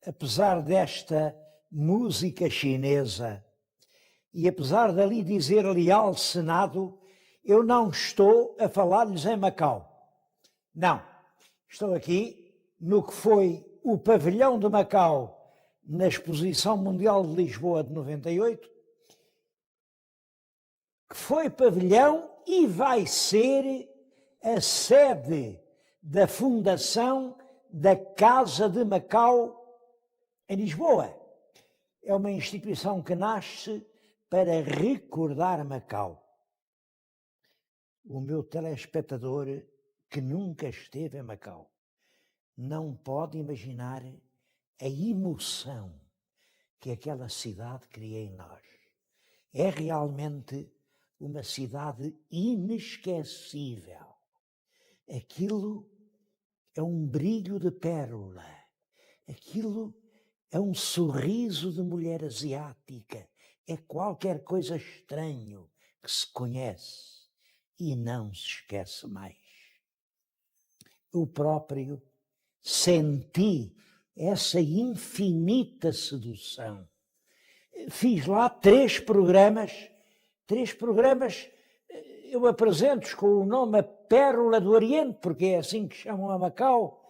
apesar desta música chinesa e apesar dali dizer leal Senado, eu não estou a falar-lhes em Macau. Não, estou aqui no que foi o pavilhão de Macau na Exposição Mundial de Lisboa de 98, que foi pavilhão e vai ser a sede da fundação da Casa de Macau em Lisboa. É uma instituição que nasce para recordar Macau. O meu telespectador que nunca esteve em Macau não pode imaginar a emoção que aquela cidade cria em nós. É realmente uma cidade inesquecível. Aquilo é um brilho de pérola. Aquilo é um sorriso de mulher asiática. É qualquer coisa estranho que se conhece e não se esquece mais. Eu próprio senti essa infinita sedução. Fiz lá três programas, eu apresento-os com o nome A Pérola do Oriente, porque é assim que chamam a Macau.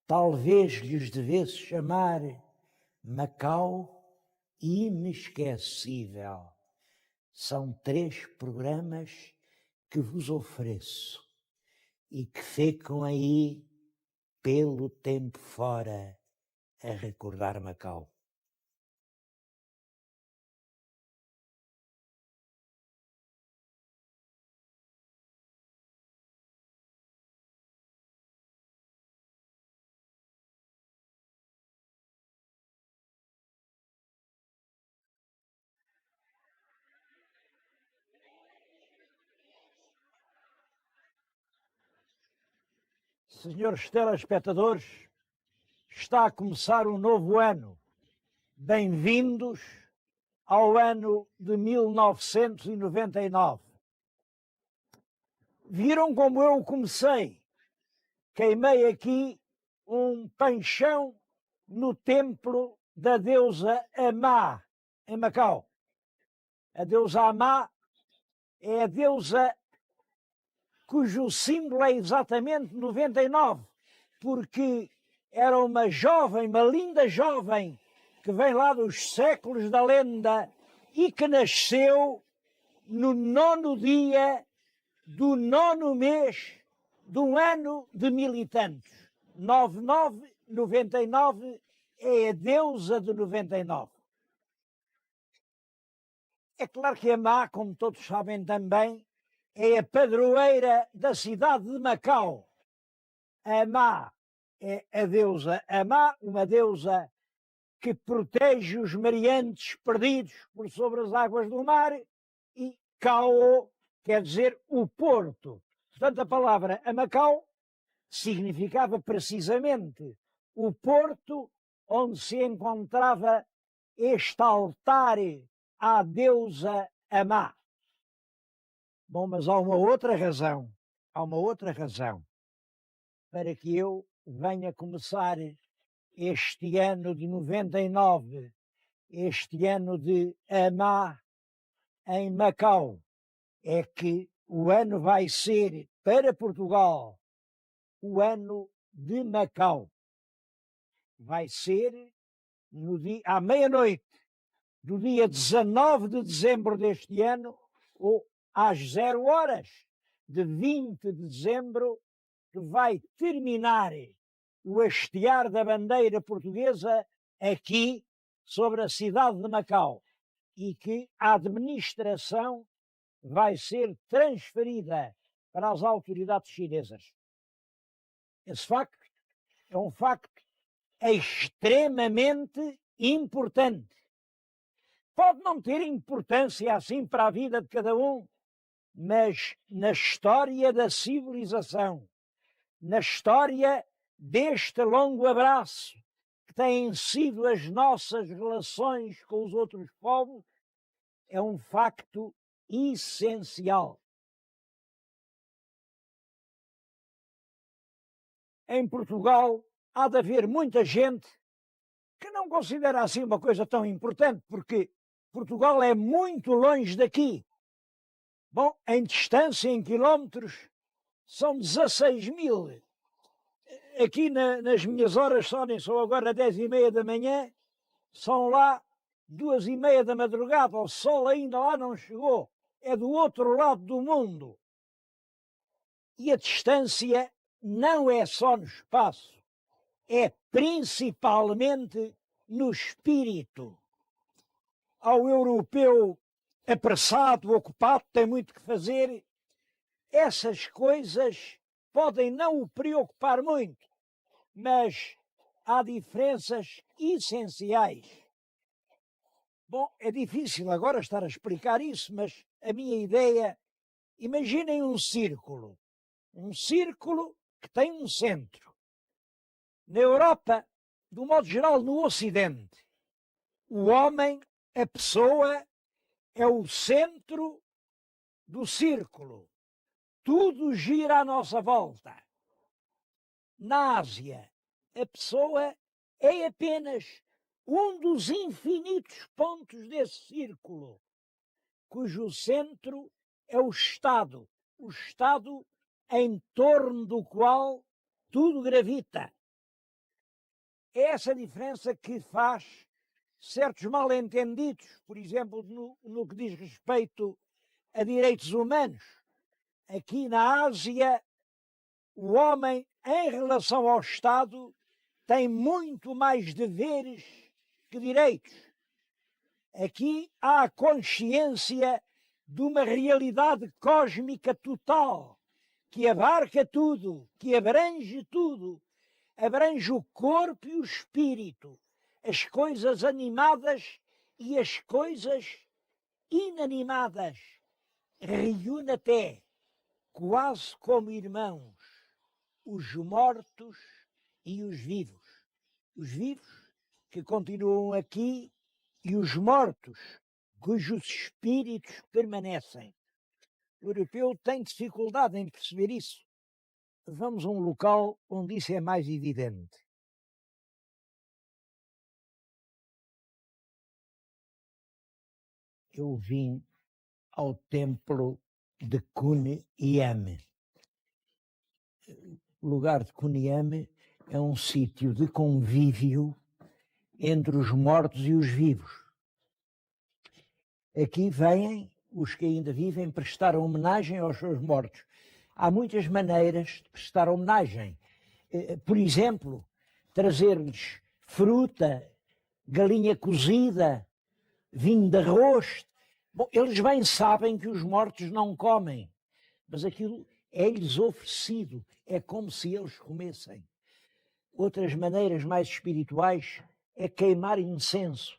Talvez lhes devesse chamar Macau Inesquecível. São três programas que vos ofereço e que ficam aí pelo tempo fora a recordar Macau. Senhores telespectadores, está a começar um novo ano. Bem-vindos ao ano de 1999. Viram como eu comecei? Queimei aqui um panchão no templo da deusa Amá, em Macau. A deusa Amá é a deusa cujo símbolo é exatamente 99, porque era uma jovem, uma linda jovem, que vem lá dos séculos da lenda e que nasceu no 9º dia do 9º mês de um ano de 1000 e tantos. 99 é a deusa de 99. É claro que Amá, como todos sabem também, é a padroeira da cidade de Macau. Amá é a deusa Amá, uma deusa que protege os mareantes perdidos por sobre as águas do mar, e Cao quer dizer o porto. Portanto, a palavra Amacau significava precisamente o porto onde se encontrava este altar à deusa Amá. Bom, mas há uma outra razão para que eu venha começar este ano de 99, este ano de Amá em Macau. É que o ano vai ser, para Portugal, o ano de Macau. Vai ser à meia-noite do dia 19 de dezembro deste ano, ou às 0 horas de 20 de dezembro, que vai terminar o hastear da bandeira portuguesa aqui sobre a cidade de Macau, e que a administração vai ser transferida para as autoridades chinesas. Esse facto é um facto extremamente importante. Pode não ter importância assim para a vida de cada um, mas na história da civilização, na história deste longo abraço que têm sido as nossas relações com os outros povos, é um facto essencial. Em Portugal há de haver muita gente que não considera assim uma coisa tão importante, porque Portugal é muito longe daqui. Bom, em distância, em quilómetros, são 16.000. Aqui nas minhas horas, são agora 10h30 da manhã, são lá 2h30 da madrugada, o sol ainda lá não chegou, é do outro lado do mundo. E a distância não é só no espaço, é principalmente no espírito. Ao europeu apressado, ocupado, tem muito que fazer, essas coisas podem não o preocupar muito, mas há diferenças essenciais. Bom, é difícil agora estar a explicar isso, mas a minha ideia, imaginem um círculo que tem um centro. Na Europa, do modo geral, no Ocidente, o homem, a pessoa, é o centro do círculo. Tudo gira à nossa volta. Na Ásia, a pessoa é apenas um dos infinitos pontos desse círculo, cujo centro é o Estado em torno do qual tudo gravita. É essa diferença que faz certos mal-entendidos, por exemplo, no que diz respeito a direitos humanos. Aqui na Ásia, o homem, em relação ao Estado, tem muito mais deveres que direitos. Aqui há a consciência de uma realidade cósmica total, que abarca tudo, que abrange tudo, abrange o corpo e o espírito, as coisas animadas e as coisas inanimadas. Reúne até, quase como irmãos, os mortos e os vivos. Os vivos que continuam aqui e os mortos, cujos espíritos permanecem. O europeu tem dificuldade em perceber isso. Vamos a um local onde isso é mais evidente. Eu vim ao templo de Cuneyame. O lugar de Cuneyame é um sítio de convívio entre os mortos e os vivos. Aqui vêm os que ainda vivem prestar homenagem aos seus mortos. Há muitas maneiras de prestar homenagem. Por exemplo, trazer-lhes fruta, galinha cozida, vinho de arroz. Bom, eles bem sabem que os mortos não comem, mas aquilo é-lhes oferecido, é como se eles comessem. Outras maneiras mais espirituais é queimar incenso.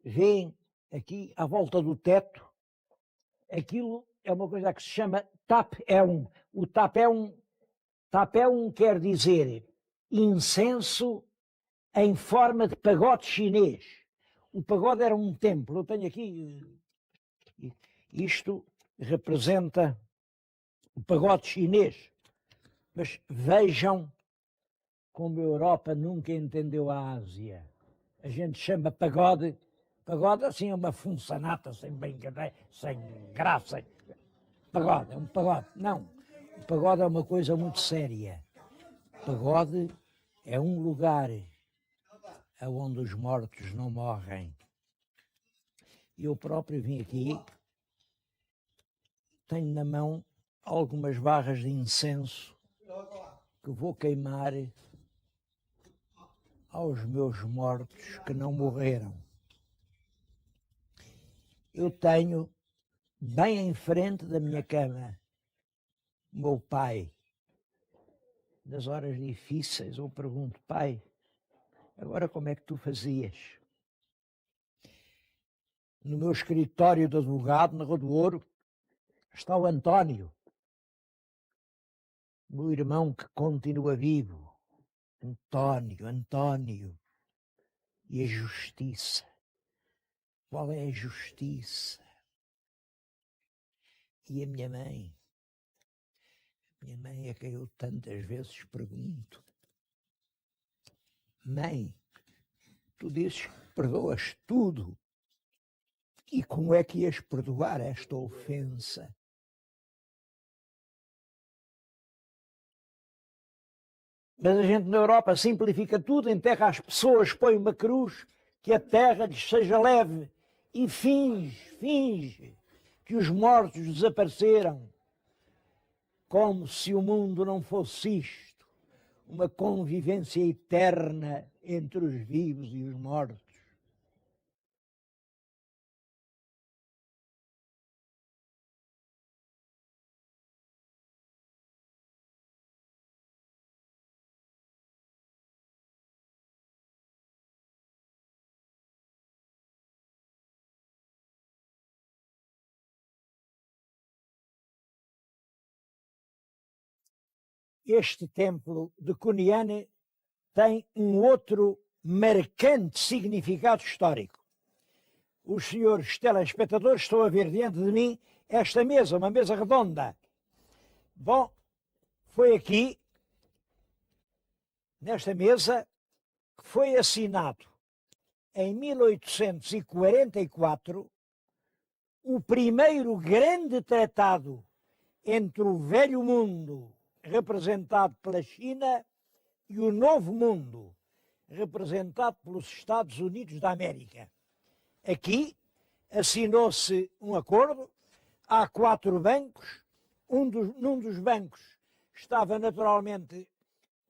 Vêem aqui à volta do teto, aquilo é uma coisa que se chama tap-é-um. O tap-é-um quer dizer incenso em forma de pagode chinês. O pagode era um templo. Eu tenho aqui, isto representa o pagode chinês. Mas vejam como a Europa nunca entendeu a Ásia. A gente chama pagode assim é uma funcionata sem brincadeira, sem graça. Pagode, é um pagode. Não, o pagode é uma coisa muito séria. Pagode é um lugar onde os mortos não morrem. Eu próprio vim aqui, tenho na mão algumas barras de incenso que vou queimar aos meus mortos que não morreram. Eu tenho, bem em frente da minha cama, meu pai. Nas horas difíceis eu pergunto: pai, agora como é que tu fazias? No meu escritório de advogado, na Rua do Ouro, está o António, meu irmão que continua vivo. António. E a justiça? Qual é a justiça? E a minha mãe? Minha mãe é quem eu tantas vezes pergunto: mãe, Tu dizes que perdoas tudo. E como é que ias perdoar esta ofensa? Mas a gente na Europa simplifica tudo, enterra as pessoas, põe uma cruz, que a terra lhes seja leve e finge que os mortos desapareceram, como se o mundo não fosse isto, uma convivência eterna entre os vivos e os mortos. Este templo de Cuniane tem um outro marcante significado histórico. Os senhores telespectadores estão a ver diante de mim esta mesa, uma mesa redonda. Bom, foi aqui, nesta mesa, que foi assinado em 1844 o primeiro grande tratado entre o velho mundo, representado pela China, e o novo mundo, representado pelos Estados Unidos da América. Aqui assinou-se um acordo, há 4 bancos, num dos bancos estava naturalmente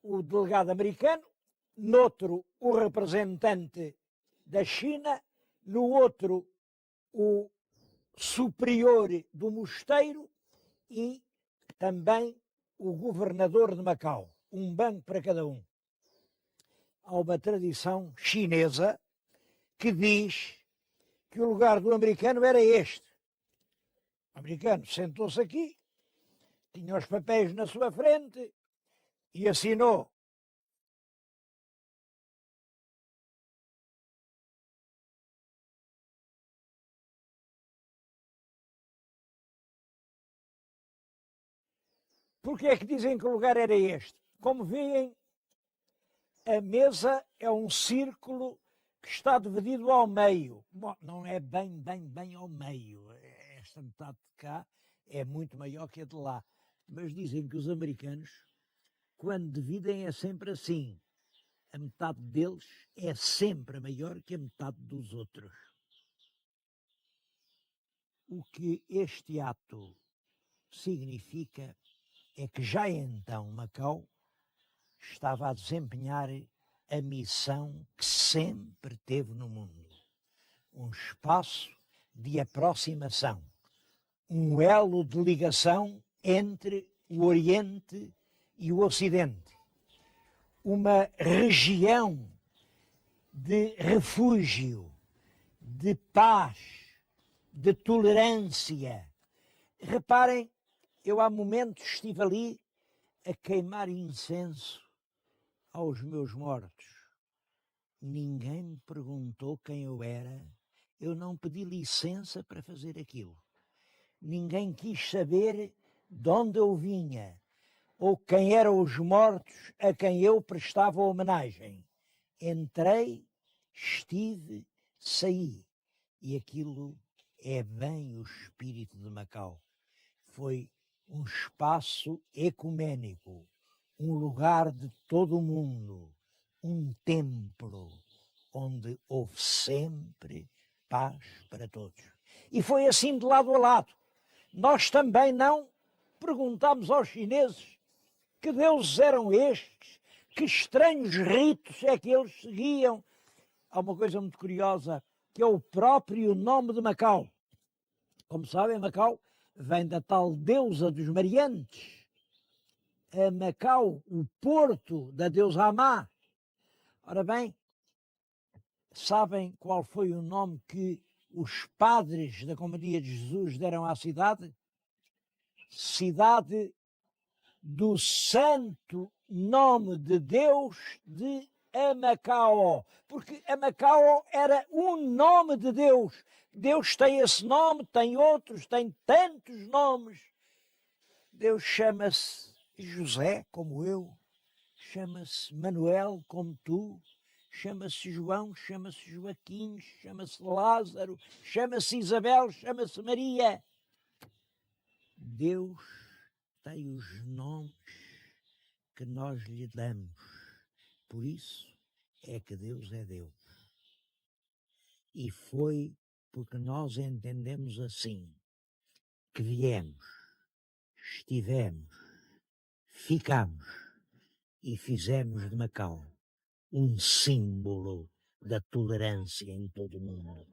o delegado americano, noutro o representante da China, no outro o superior do mosteiro e também o governador de Macau, um banco para cada um. Há uma tradição chinesa que diz que o lugar do americano era este. O americano sentou-se aqui, tinha os papéis na sua frente e assinou. Por que é que dizem que o lugar era este? Como veem, a mesa é um círculo que está dividido ao meio. Bom, não é bem ao meio. Esta metade de cá é muito maior que a de lá. Mas dizem que os americanos, quando dividem, é sempre assim. A metade deles é sempre maior que a metade dos outros. O que este ato significa é que já então Macau estava a desempenhar a missão que sempre teve no mundo. Um espaço de aproximação, um elo de ligação entre o Oriente e o Ocidente, uma região de refúgio, de paz, de tolerância. Reparem, eu há momentos estive ali a queimar incenso aos meus mortos. Ninguém me perguntou quem eu era, eu não pedi licença para fazer aquilo. Ninguém quis saber de onde eu vinha ou quem eram os mortos a quem eu prestava homenagem. Entrei, estive, saí. E aquilo é bem o espírito de Macau. Foi um espaço ecuménico, um lugar de todo o mundo, um templo onde houve sempre paz para todos. E foi assim de lado a lado. Nós também não perguntámos aos chineses que deuses eram estes, que estranhos ritos é que eles seguiam. Há uma coisa muito curiosa, que é o próprio nome de Macau. Como sabem, Macau vem da tal deusa dos mariantes. A Macau, o porto da deusa Amá. Ora bem, sabem qual foi o nome que os padres da Companhia de Jesus deram à cidade? Cidade do santo nome de Deus de Amacao, porque Amacao era um nome de Deus. Deus tem esse nome, tem outros, tem tantos nomes. Deus chama-se José, como eu, chama-se Manuel, como tu, chama-se João, chama-se Joaquim, chama-se Lázaro, chama-se Isabel, chama-se Maria. Deus tem os nomes que nós lhe damos. Por isso é que Deus é Deus. E foi porque nós entendemos assim que viemos, estivemos, ficamos e fizemos de Macau um símbolo da tolerância em todo o mundo.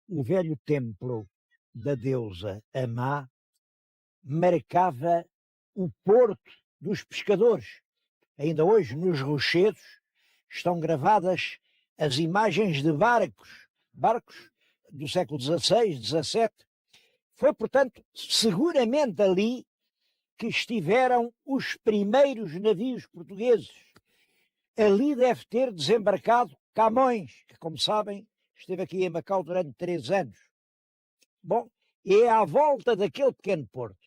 O velho templo da deusa Amá marcava o porto dos pescadores. Ainda hoje, nos rochedos, estão gravadas as imagens de barcos do século XVI, XVII. Foi, portanto, seguramente ali que estiveram os primeiros navios portugueses. Ali deve ter desembarcado Camões, que, como sabem, esteve aqui em Macau durante 3 anos. Bom, é à volta daquele pequeno porto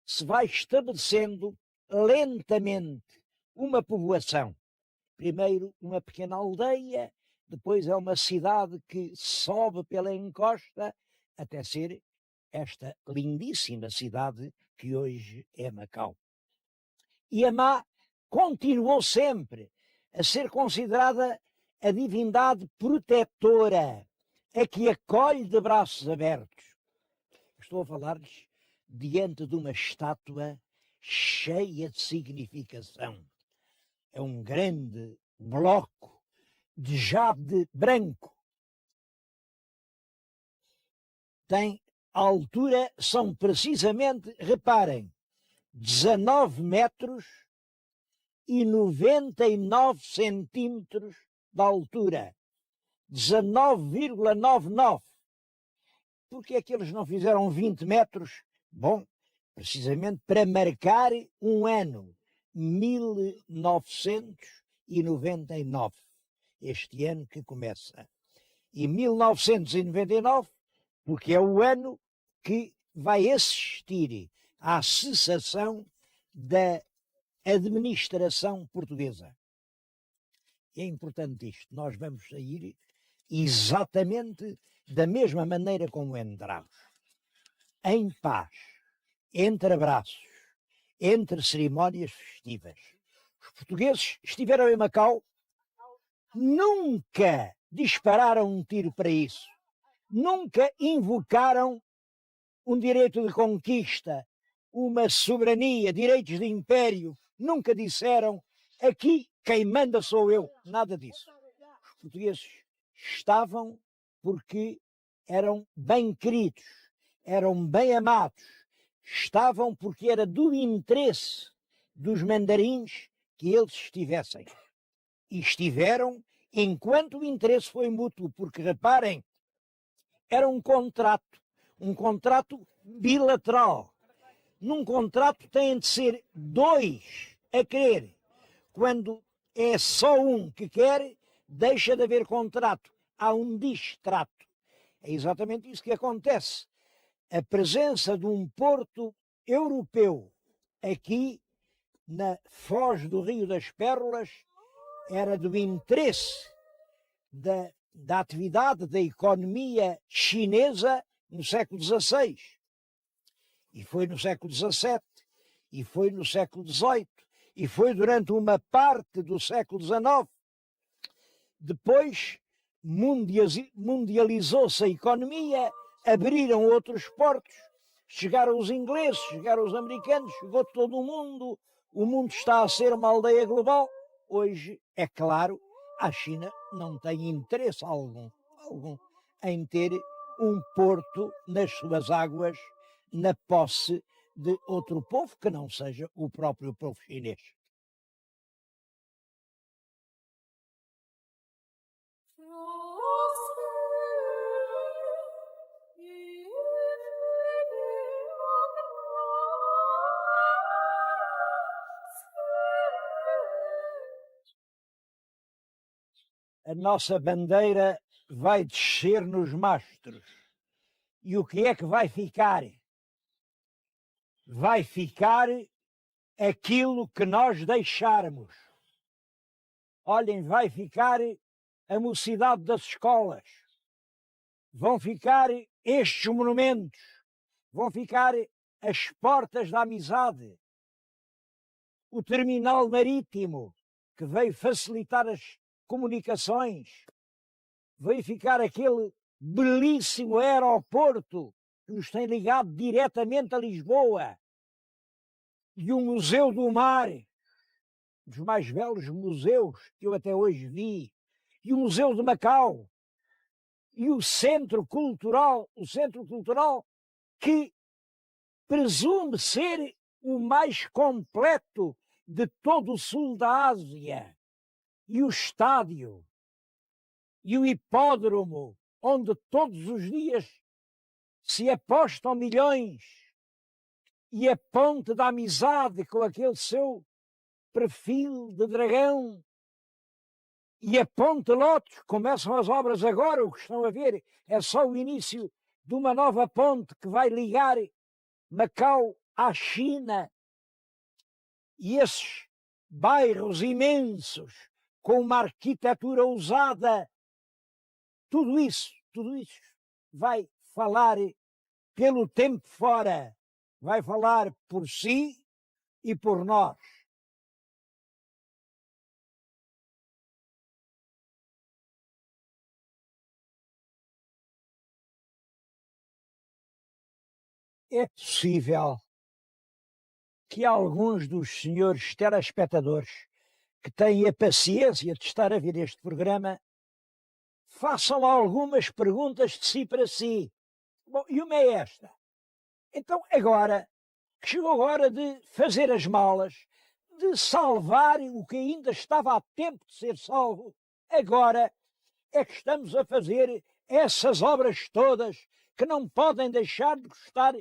se vai estabelecendo lentamente uma povoação. Primeiro uma pequena aldeia, depois é uma cidade que sobe pela encosta até ser esta lindíssima cidade que hoje é Macau. E Amá continuou sempre a ser considerada a divindade protetora, a que acolhe de braços abertos. Estou a falar-lhes diante de uma estátua cheia de significação. É um grande bloco de jade branco. Tem a altura, são precisamente, reparem, 19 metros e 99 centímetros de altura. 19,99. Porque é que eles não fizeram 20 metros? Bom, precisamente para marcar um ano, 1999, este ano que começa. E 1999, porque é o ano que vai assistir à cessação da administração portuguesa. É importante isto, nós vamos sair exatamente da mesma maneira como entramos. Em paz, entre abraços, entre cerimónias festivas. Os portugueses estiveram em Macau, nunca dispararam um tiro para isso, nunca invocaram um direito de conquista, uma soberania, direitos de império, nunca disseram aqui quem manda sou eu, nada disso. Os portugueses estavam porque eram bem queridos, eram bem amados, estavam porque era do interesse dos mandarins que eles estivessem. E estiveram enquanto o interesse foi mútuo, porque reparem, era um contrato bilateral. Num contrato têm de ser 2 a querer. Quando é só um que quer, deixa de haver contrato. Há um distrato. É exatamente isso que acontece. A presença de um porto europeu aqui na foz do Rio das Pérolas era do interesse da atividade da economia chinesa no século XVI. E foi no século XVII, e foi no século XVIII, e foi durante uma parte do século XIX. Depois mundializou-se a economia, abriram outros portos, chegaram os ingleses, chegaram os americanos, chegou todo o mundo está a ser uma aldeia global. Hoje, é claro, a China não tem interesse algum em ter um porto nas suas águas, na posse de outro povo que não seja o próprio povo chinês. A nossa bandeira vai descer nos mastros. E o que é que vai ficar? Vai ficar aquilo que nós deixarmos. Olhem, vai ficar a mocidade das escolas. Vão ficar estes monumentos. Vão ficar as portas da amizade. O terminal marítimo, que veio facilitar as comunicações. Veio ficar aquele belíssimo aeroporto que nos tem ligado diretamente a Lisboa. E o Museu do Mar, dos mais belos museus que eu até hoje vi. E o Museu de Macau. E o Centro Cultural que presume ser o mais completo de todo o sul da Ásia. E o estádio. E o hipódromo, onde todos os dias se apostam milhões. E a ponte da amizade com aquele seu perfil de dragão. E a ponte Lótus, começam as obras agora, o que estão a ver é só o início de uma nova ponte que vai ligar Macau à China. E esses bairros imensos, com uma arquitetura ousada, tudo isso vai falar pelo tempo fora, vai falar por si e por nós. É possível que alguns dos senhores telespectadores que têm a paciência de estar a ver este programa façam algumas perguntas de si para si. Bom, e uma é esta. Então, agora, que chegou a hora de fazer as malas, de salvar o que ainda estava a tempo de ser salvo, agora é que estamos a fazer essas obras todas que não podem deixar de custar